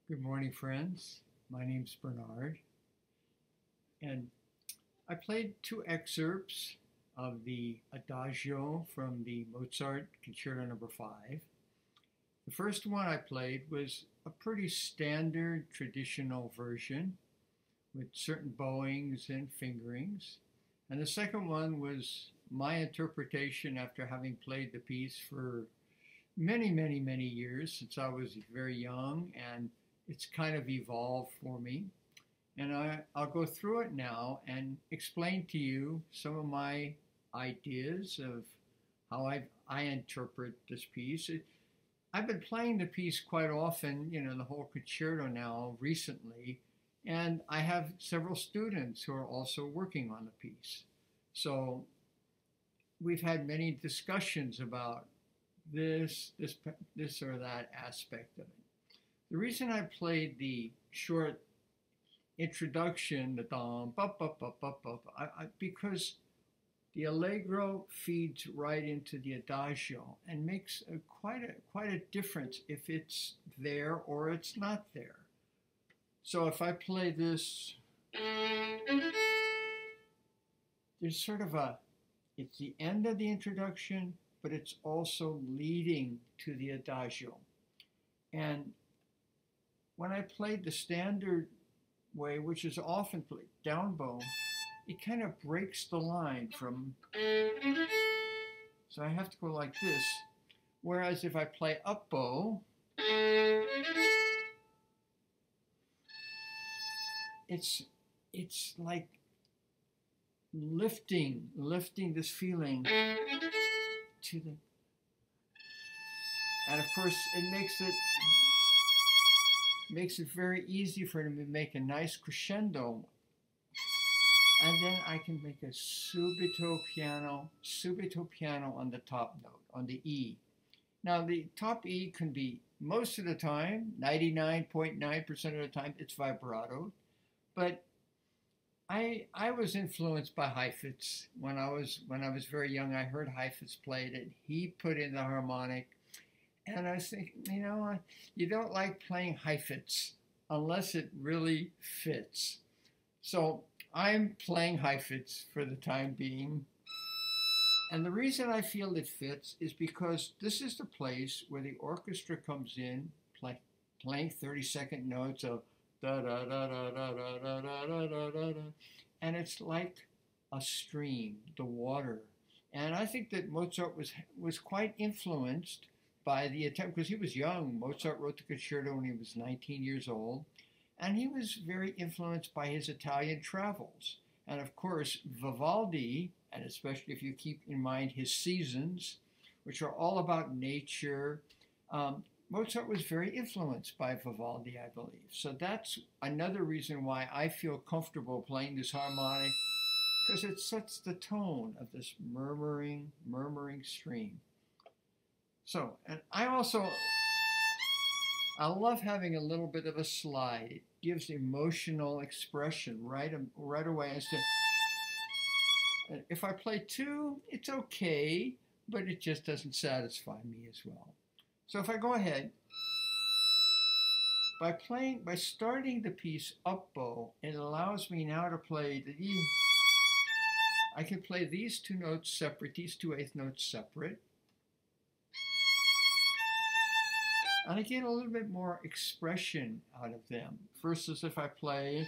Good morning, friends. My name's Bernard, and I played two excerpts of the adagio from the Mozart Concerto No. 5. The first one I played was a pretty standard traditional version with certain bowings and fingerings. And the second one was my interpretation after having played the piece for many years since I was very young, and it's kind of evolved for me. And I'll go through it now and explain to you some of my ideas of how I interpret this piece. I've been playing the piece quite often, the whole concerto now recently, and I have several students who are also working on the piece. So we've had many discussions about this or that aspect of it. The reason I played the short introduction, the dum, because the allegro feeds right into the adagio and makes quite a difference if it's there or it's not there. So if I play this, there's sort of it's the end of the introduction, but it's also leading to the adagio. And when I played the standard way, which is often played down bow, it kind of breaks the line from, so I have to go like this. Whereas if I play up bow, it's like lifting this feeling to the, and of course it makes it very easy for him to make a nice crescendo. And then I can make a subito piano on the top note, on the E. Now the top E can be, most of the time, 99.9% of the time, it's vibrato. But I was influenced by Heifetz. When I was very young, I heard Heifetz play it. He put in the harmonic. And I was thinking, you don't like playing Heifetz unless it really fits. So I'm playing Heifetz for the time being. And the reason I feel it fits is because this is the place where the orchestra comes in, playing 30-second notes of da da da da da da da da da da da, and it's like a stream, the water. And I think that Mozart was quite influenced by the attempt, because he was young. Mozart wrote the concerto when he was 19 years old, and he was very influenced by his Italian travels. And of course, Vivaldi, and especially if you keep in mind his seasons, which are all about nature, Mozart was very influenced by Vivaldi, I believe. So that's another reason why I feel comfortable playing this harmonic, because it sets the tone of this murmuring stream. So, and I love having a little bit of a slide. It gives emotional expression right away. Instead, if I play two, it's okay, but it just doesn't satisfy me as well. So if I go ahead, by starting the piece up bow, it allows me now to play the E. I can play these two notes separate, these two eighth notes separate. And I get a little bit more expression out of them versus if I play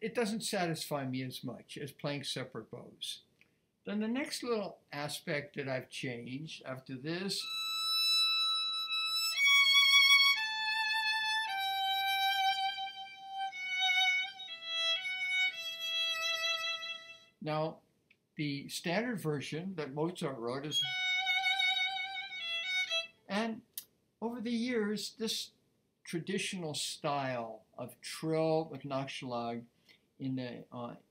it doesn't satisfy me as much as playing separate bows. Then the next little aspect that I've changed after this, now the standard version that Mozart wrote is, and over the years this traditional style of trill with Nachschlag in the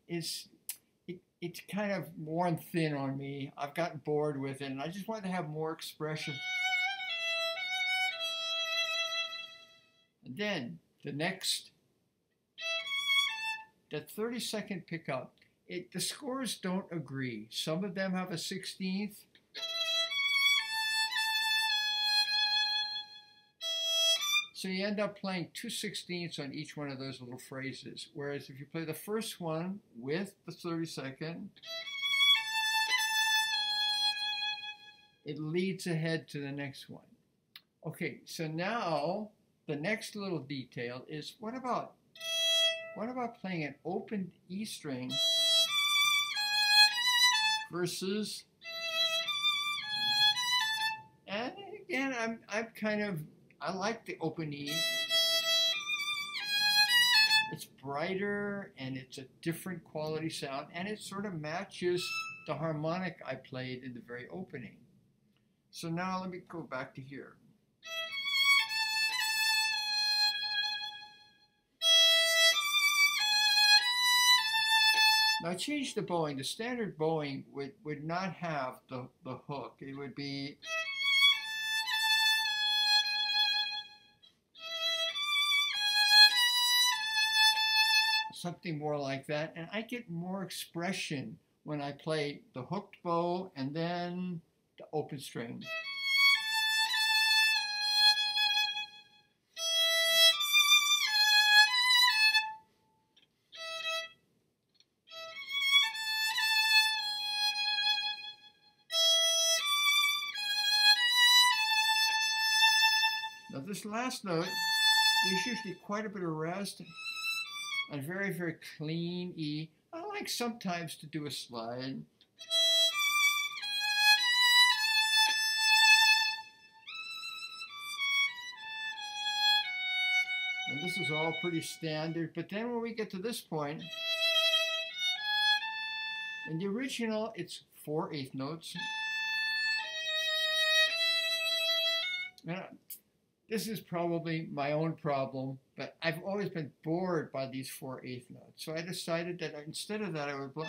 it's kind of worn thin on me. I've gotten bored with it, and I just wanted to have more expression. And then the next, that 30-second pickup the scores don't agree. Some of them have a 16th. So you end up playing 2/16 on each one of those little phrases. Whereas if you play the first one with the 32nd, it leads ahead to the next one. Okay, so now the next little detail is what about playing an open E string versus, and again, I like the open E. It's brighter and it's a different quality sound, and it sort of matches the harmonic I played in the very opening. So now let me go back to here. Now I changed the bowing. The standard bowing would not have the hook. It would be something more like that, and I get more expression when I play the hooked bow and then the open string. Now this last note, there's usually quite a bit of rest and very, very clean E. I like sometimes to do a slide. And this is all pretty standard, but then when we get to this point, in the original, it's 4/8 notes. And this is probably my own problem, but I've always been bored by these 4/8 notes. So I decided that instead of that, I would blow.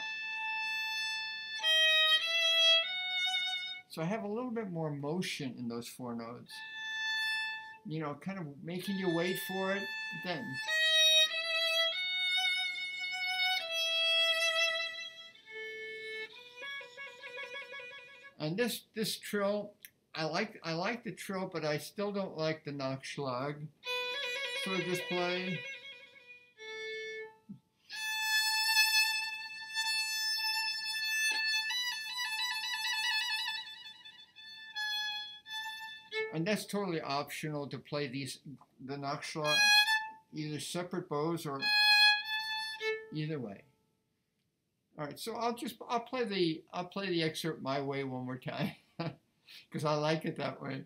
So I have a little bit more motion in those 4 notes. You know, kind of making you wait for it, then. And this trill, I like the trill, but I still don't like the Nachschlag. So I just play. And that's totally optional to play the Nachschlag, either separate bows or either way. All right, so I'll play the excerpt my way one more time because I like it that way.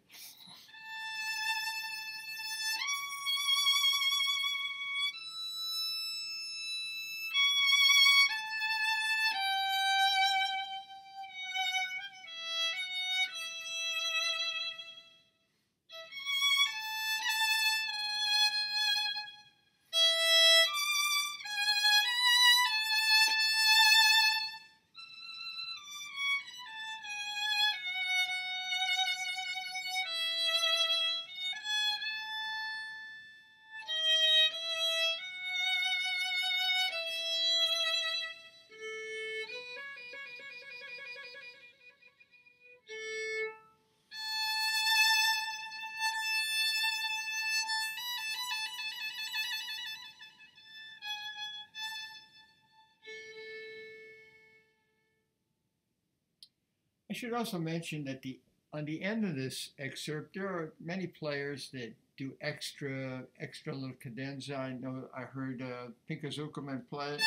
I should also mention that on the end of this excerpt, there are many players that do extra little cadenza. I know I heard Pinka Zuckerman play.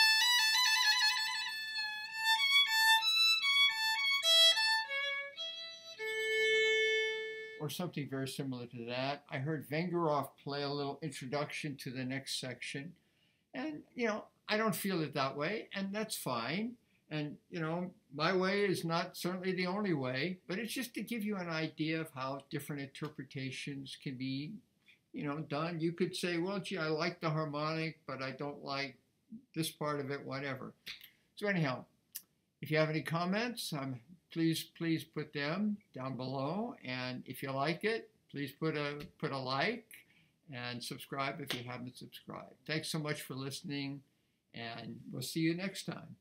Or something very similar to that. I heard Vengerov play a little introduction to the next section. And, you know, I don't feel it that way, and that's fine. And, you know, my way is not certainly the only way, but it's just to give you an idea of how different interpretations can be, you know, done. You could say, well, gee, I like the harmonic, but I don't like this part of it, whatever. So anyhow, if you have any comments, please put them down below. And if you like it, please put a like and subscribe if you haven't subscribed. Thanks so much for listening, and we'll see you next time.